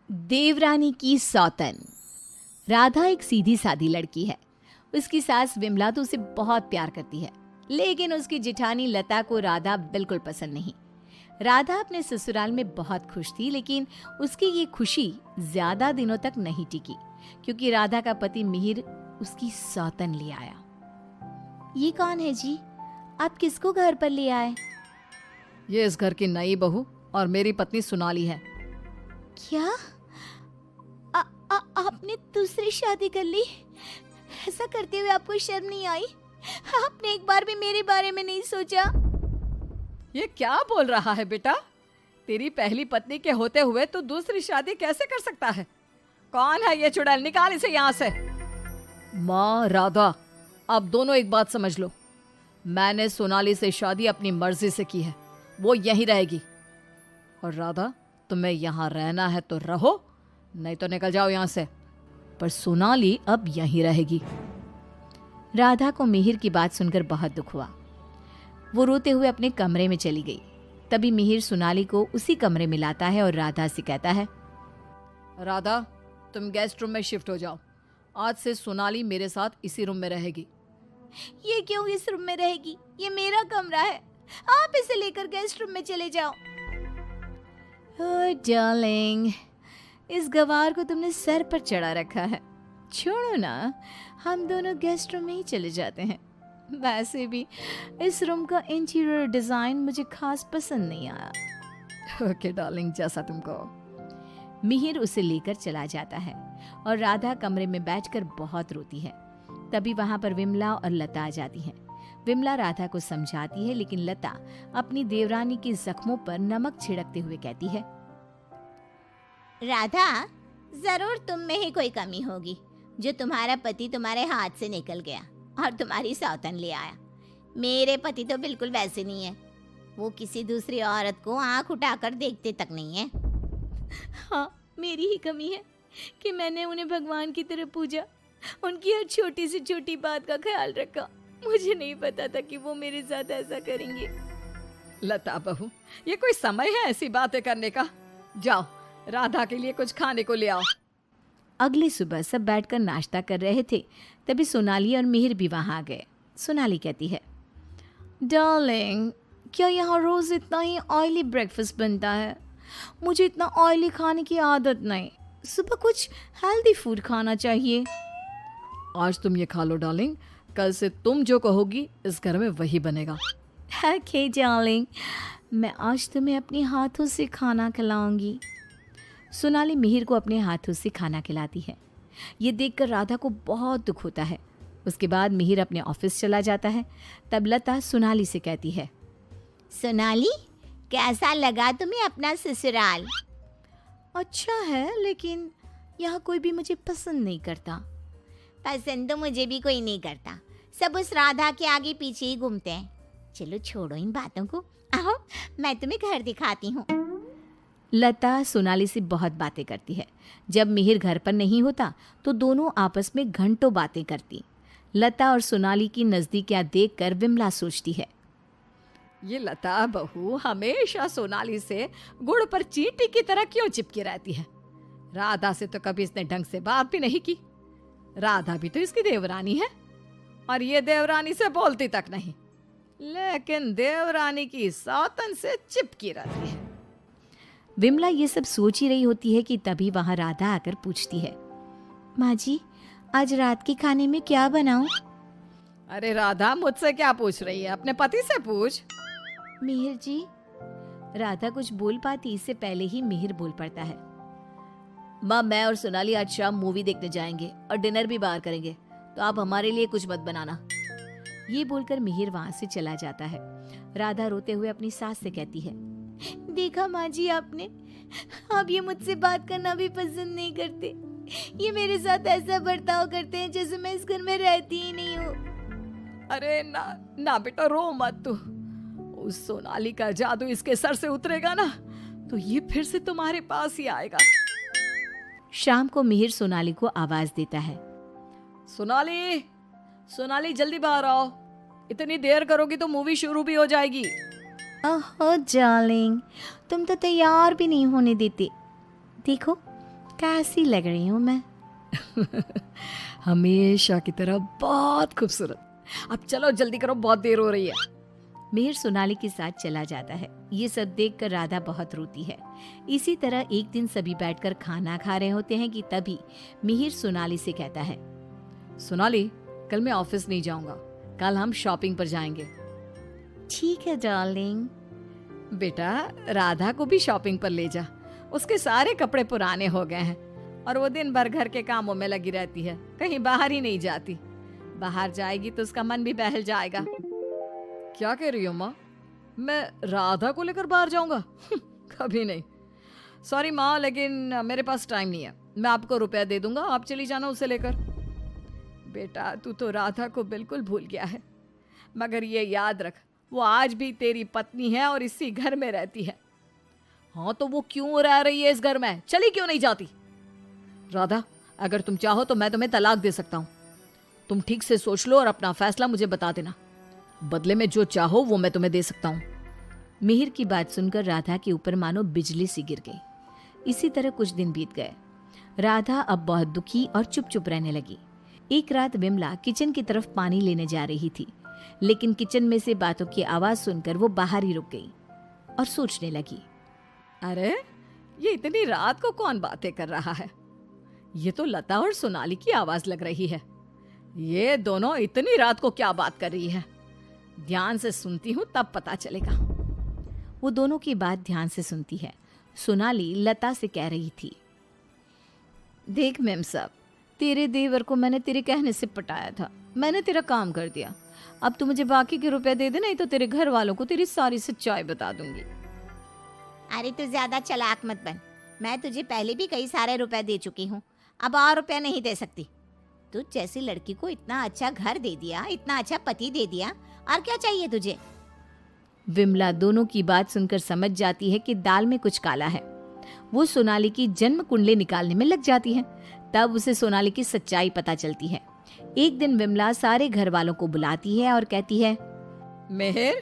देवरानी की सौतन। राधा एक सीधी सादी लड़की है। उसकी सास विमला तो उसे बहुत प्यार करती है, लेकिन उसकी जिठानी लता को राधा बिल्कुल पसंद नहीं। राधा अपने ससुराल में बहुत खुश थी, लेकिन उसकी ये खुशी ज्यादा दिनों तक नहीं टिकी, क्योंकि राधा का पति मिहिर उसकी सौतन ले आया। ये कौन है जी? आप किसको घर पर ले आए? ये इस घर की नई बहू और मेरी पत्नी सोनाली है। क्या आपने दूसरी शादी कर ली? ऐसा करते हुए आपको शर्म नहीं आई? आपने एक बार भी मेरे बारे में नहीं सोचा? ये क्या बोल रहा है बेटा? तेरी पहली पत्नी के होते हुए तू दूसरी शादी कैसे कर सकता है? कौन है ये चुड़ैल? निकाल इसे यहाँ से। माँ राधा, आप दोनों एक बात समझ लो। मैंने सोनाली से शादी अपनी मर्जी से की है, वो यहीं रहेगी। और राधा, तुम्हें यहाँ रहना है तो रहो, नहीं तो निकल जाओ यहाँ से। पर सोनाली अब यहीं रहेगी। राधा को मिहिर की बात सुनकर बहुत दुख हुआ। वो रोते हुए अपने कमरे में चली गई। तभी मिहिर सोनाली को उसी कमरे में लाता है और राधा से कहता है, राधा, तुम गेस्ट रूम में शिफ्ट हो जाओ। आज से सोनाली मेरे साथ इसी रूम में रहेगी। ये क्यों इस रूम में रहेगी? ये मेरा कमरा है, आप इसे लेकर गेस्ट रूम में चले जाओ। ओह डार्लिंग, इस गवार को तुमने सर पर चढ़ा रखा है। छोड़ो ना, हम दोनों गेस्ट रूम में ही चले जाते हैं। वैसे भी इस रूम का इंटीरियर डिजाइन मुझे खास पसंद नहीं आया। ओके डार्लिंग, जैसा तुम कहो। मिहिर उसे लेकर चला जाता है और राधा कमरे में बैठकर बहुत रोती है। तभी वहां पर विमला और लता आ जाती हैं। विमला राधा को समझाती है, लेकिन लता अपनी देवरानी के जख्मों पर नमक छिड़कते हुए कहती है, राधा, जरूर तुम में ही कोई कमी होगी जो तुम्हारा पति तुम्हारे हाथ से निकल गया और तुम्हारी सौतन ले आया। मेरे पति तो बिल्कुल वैसे नहीं है। वो किसी दूसरी औरत को आंख उठाकर देखते तक नहीं है। हाँ, मेरी ही कमी है कि मैंने उन्हें भगवान की तरह पूजा, उनकी हर छोटी से छोटी बात का ख्याल रखा। मुझे नहीं पता था कि वो मेरे साथ ऐसा करेंगे। लता बहू, ये कोई समय है ऐसी बातें करने का? जाओ, राधा के लिए कुछ खाने को ले आओ। अगली सुबह सब बैठकर नाश्ता कर रहे थे। तभी सोनाली और मिहिर भी वहां आ गए। सोनाली कहती है, डार्लिंग, क्या यहाँ रोज इतना ही ऑयली ब्रेकफास्ट बनता है? मुझे इतना ऑयली खाने की आदत नहीं। सुबह कुछ हेल्दी फूड खाना चाहिए। आज तुम ये खा लो डार्लिंग, कल से तुम जो कहोगी इस घर में वही बनेगा। ओके डार्लिंग, मैं आज तुम्हें अपने हाथों से खाना खिलाऊंगी। सोनाली मिहिर को अपने हाथों से खाना खिलाती है। ये देखकर राधा को बहुत दुख होता है। उसके बाद मिहिर अपने ऑफिस चला जाता है। तब लता सोनाली से कहती है, सोनाली, कैसा लगा तुम्हें अपना ससुराल? अच्छा है, लेकिन यहाँ कोई भी मुझे पसंद नहीं करता। पसंद तो मुझे भी कोई नहीं करता। सब उस राधा के आगे पीछे ही घूमते हैं। चलो छोड़ो इन बातों को, आओ मैं तुम्हें घर दिखाती हूँ। लता सोनाली से बहुत बातें करती है। जब मिहिर घर पर नहीं होता तो दोनों आपस में घंटों बातें करती। लता और सोनाली की नज़दीकियाँ देखकर विमला सोचती है, ये लता बहू हमेशा सोनाली से गुड़ पर चींटी की तरह क्यों चिपकी रहती है? राधा से तो कभी इसने ढंग से बात भी नहीं की। राधा भी तो इसकी देवरानी है और ये देवरानी से बोलती तक नहीं, लेकिन देवरानी की सौतन से चिपकी रहती है। विमला ये सब सोच ही रही होती है कि तभी वहां राधा आकर पूछती है, माँ जी, आज रात के खाने में क्या बनाऊं? अरे राधा, मुझसे क्या पूछ रही है? अपने पति से पूछ। मिहिर जी। राधा कुछ बोल पाती इससे पहले ही मिहिर बोल पड़ता है, माँ, मैं और सोनाली आज शाम मूवी देखने जाएंगे और डिनर भी बाहर करेंगे, तो आप हमारे लिए कुछ मत बनाना। ये बोलकर मिहिर वहां से चला जाता है। राधा रोते हुए अपनी सास से कहती है, देखा माँ जी आपने, आप ये मुझसे बात करना भी पसंद नहीं करते। ये मेरे साथ ऐसा बर्ताव करते हैं जैसे मैं इस घर में रहती ही नहीं हूँ। अरे ना ना बेटा, रो मत तू। उस सोनाली का जादू इसके सर से उतरेगा ना तो ये फिर से तुम्हारे पास ही आएगा। शाम को मिहिर सोनाली को आवाज देता है, सोनाली, सोनाली जल्दी बाहर आओ। इतनी देर करोगी तो मूवी शुरू भी हो जाएगी। ओहो डार्लिंग, तुम तो तैयार भी नहीं होने देते। देखो, कैसी लग रही हूँ मैं? हमेशा की तरह बहुत खूबसूरत। अब चलो जल्दी करो, बहुत देर हो रही है। मिहिर सोनाली के साथ चला जाता है। ये सब देखकर राधा बहुत रोती है। इसी तरह एक दिन सभी बैठकर खाना खा रहे होते हैं कि तभी मिहिर सोनाली से कहता है, सोनाली, कल मैं ऑफिस नहीं जाऊंगा, कल हम शॉपिंग पर जाएंगे। ठीक है डार्लिंग। बेटा, राधा को भी शॉपिंग पर ले जा, उसके सारे कपड़े पुराने हो गए हैं और वो दिन भर घर के कामों में लगी रहती है, कहीं बाहर ही नहीं जाती। बाहर जाएगी तो उसका मन भी बहल जाएगा। क्या कह रही हो माँ? मैं राधा को लेकर बाहर जाऊंगा? कभी नहीं। सॉरी माँ, लेकिन मेरे पास टाइम नहीं है। मैं आपको रुपया दे दूंगा, आप चली जाना उसे लेकर। बेटा, तू तो राधा को बिल्कुल भूल गया है, मगर ये याद रख, वो आज भी तेरी पत्नी है और इसी घर में रहती है। हाँ, तो वो क्यों रह रही है इस घर में? चली क्यों नहीं जाती? राधा, अगर तुम चाहो तो मैं तुम्हें तलाक दे सकता हूँ। तुम ठीक से सोच लो और अपना फैसला मुझे बता देना। बदले में जो चाहो वो मैं तुम्हें दे सकता हूँ। मिहिर की बात सुनकर राधा के ऊपर मानो बिजली सी गिर गई। इसी तरह कुछ दिन बीत गए। राधा अब बहुत दुखी और चुप चुप रहने लगी। एक रात विमला किचन की तरफ पानी लेने जा रही थी, लेकिन किचन में से बातों की आवाज सुनकर वो बाहर ही रुक गई और सोचने लगी, अरे, ये इतनी रात को कौन बातें कर रहा है? ये तो लता और सोनाली की आवाज लग रही है। ये दोनों इतनी रात को क्या बात कर रही है? ध्यान से सुनती हूँ तब पता चलेगा। वो दोनों की बात ध्यान से सुनती है। सोनाली लता से कह रही थी, देख मेम साहब, तेरे देवर को मैंने तेरे कहने से पटाया था, मैंने तेरा काम कर दिया। अब तू मुझे बाकी के रुपए दे दे, नहीं तो तेरे घर वालों को तेरी सारी सच्चाई बता दूंगी। अरे तू ज्यादा चालाक मत बन, मैं तुझे पहले भी कई सारे रुपए दे चुकी हूँ, अब और रुपए नहीं दे सकती। तू जैसी लड़की को इतना अच्छा घर दे दिया, इतना अच्छा पति दे दिया, और क्या चाहिए तुझे? विमला दोनों की बात सुनकर समझ जाती है कि दाल में कुछ काला है। वो सोनाली की जन्म कुंडली निकालने में लग जाती है। तब उसे सोनाली की सच्चाई पता चलती है। एक दिन विमला सारे घर वालों को बुलाती है और कहती है, मिहिर,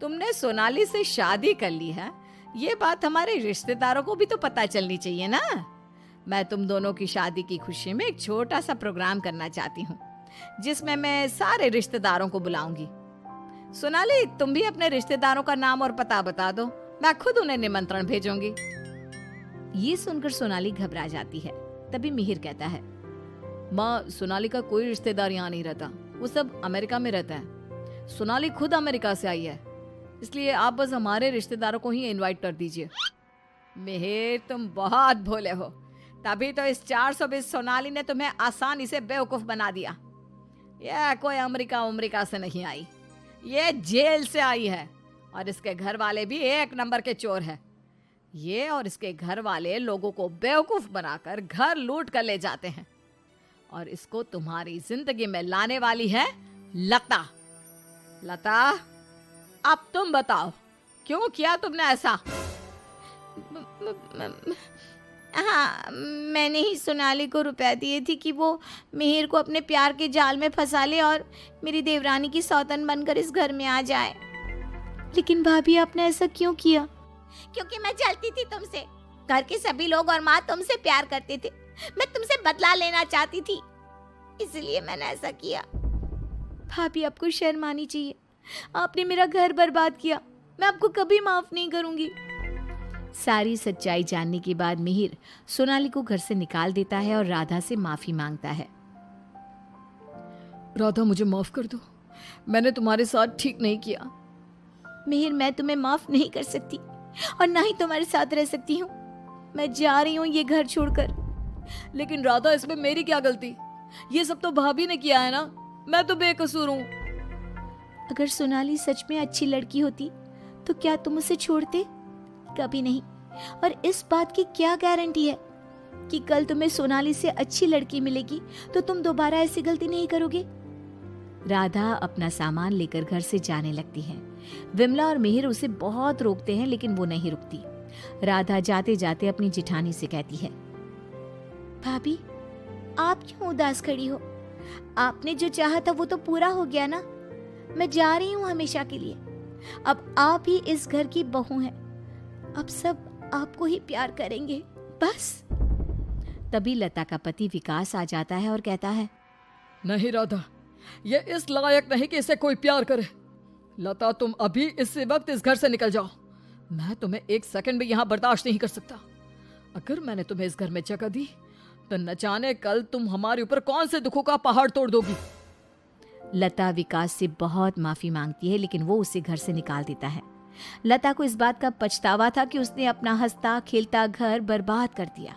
तुमने सोनाली से शादी कर ली है, ये बात हमारे रिश्तेदारों को भी तो पता चलनी चाहिए ना। मैं तुम दोनों की शादी की खुशी में एक छोटा सा प्रोग्राम करना चाहती हूँ, जिसमें मैं सारे रिश्तेदारों को बुलाऊंगी। सोनाली, तुम भी अपने रिश्तेदारों का नाम और पता बता दो, मैं खुद उन्हें निमंत्रण भेजूंगी। ये सुनकर सोनाली घबरा जाती है। तभी मिहिर कहता है, माँ, सोनाली का कोई रिश्तेदार यहाँ नहीं रहता, वो सब अमेरिका में रहता है। सोनाली खुद अमेरिका से आई है, इसलिए आप बस हमारे रिश्तेदारों को ही इनवाइट कर दीजिए। मिहिर, तुम बहुत भोले हो, तभी तो इस 420 सोनाली ने तुम्हें आसानी से बेवकूफ बना दिया। यह कोई अमेरिका से नहीं आई, ये जेल से आई है, और इसके घर वाले भी एक नंबर के चोर हैं। ये और इसके घर वाले लोगों को बेवकूफ बनाकर घर लूट कर ले जाते हैं, और इसको तुम्हारी जिंदगी में लाने वाली है लता। लता, अब तुम बताओ, क्यों किया तुमने ऐसा? हाँ, मैंने ही सोनाली को रुपए दिए थे कि वो मिहिर को अपने प्यार के जाल में फंसा ले और मेरी देवरानी की सौतन बनकर इस घर में आ जाए। लेकिन भाभी, आपने ऐसा क्यों किया? क्योंकि मैं जलती थी तुमसे। घर के सभी लोग और माँ तुमसे प्यार करते थे, मैं तुमसे बदला लेना चाहती थी, इसलिए मैंने ऐसा किया। भाभी, आपको शर्म आनी चाहिए। आपने मेरा घर बर्बाद किया, मैं आपको कभी माफ नहीं करूंगी। सारी सच्चाई जानने के बाद मिहिर सोनाली को घर से निकाल देता है और राधा से माफी मांगता है। राधा, मुझे माफ कर दो, मैंने तुम्हारे साथ ठीक नहीं किया। मिहिर, मैं तुम्हें माफ नहीं कर सकती और ना ही तुम्हारे साथ रह सकती हूँ। मैं जा रही हूँ ये घर छोड़कर। लेकिन राधा, इसमें मेरी क्या गलती? ये सब तो भाभी ने किया है ना, मैं तो बेकसूर हूँ। अगर सोनाली सच में अच्छी लड़की होती तो क्या तुम उसे छोड़ते? कभी नहीं। और इस बात की क्या गारंटी है कि कल तुम्हें सोनाली से अच्छी लड़की मिलेगी तो तुम दोबारा ऐसी गलती नहीं करोगे? राधा अपना सामान लेकर घर से जाने लगती है। विमला और मिहिर उसे बहुत रोकते हैं, लेकिन वो नहीं रुकती। राधा जाते जाते अपनी जिठानी से कहती है, भाभी, आप क्यों उदास खड़ी हो? आपने जो चाहा था वो तो पूरा हो गया ना। मैं जा रही हूँ हमेशा के लिए। अब आप ही इस घर की बहू हैं। अब सब आपको ही प्यार करेंगे, बस। तभी लता का पति विकास आ जाता है और कहता है, नहीं राधा, ये इस लायक नहीं कि इसे कोई प्यार करे। लता, तुम अभी इसी वक्त इस घर से निकल जाओ। मैं तुम्हें एक सेकंड भी यहाँ बर्दाश्त नहीं कर सकता। अगर मैंने तुम्हें इस घर में जगह दी तो न जाने कल तुम हमारे ऊपर कौन से दुखों का पहाड़ तोड़ दोगी। लता विकास से बहुत माफी मांगती है, लेकिन वो उसे घर से निकाल देता है। लता को इस बात का पछतावा था कि उसने अपना हंसता खेलता घर बर्बाद कर दिया।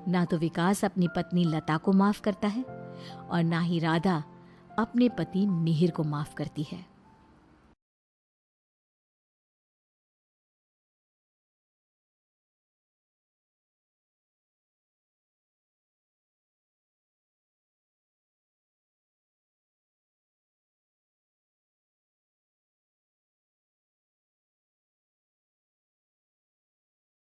ना तो विकास अपनी पत्नी लता को माफ करता है और ना ही राधा अपने पति मिहिर को माफ करती है।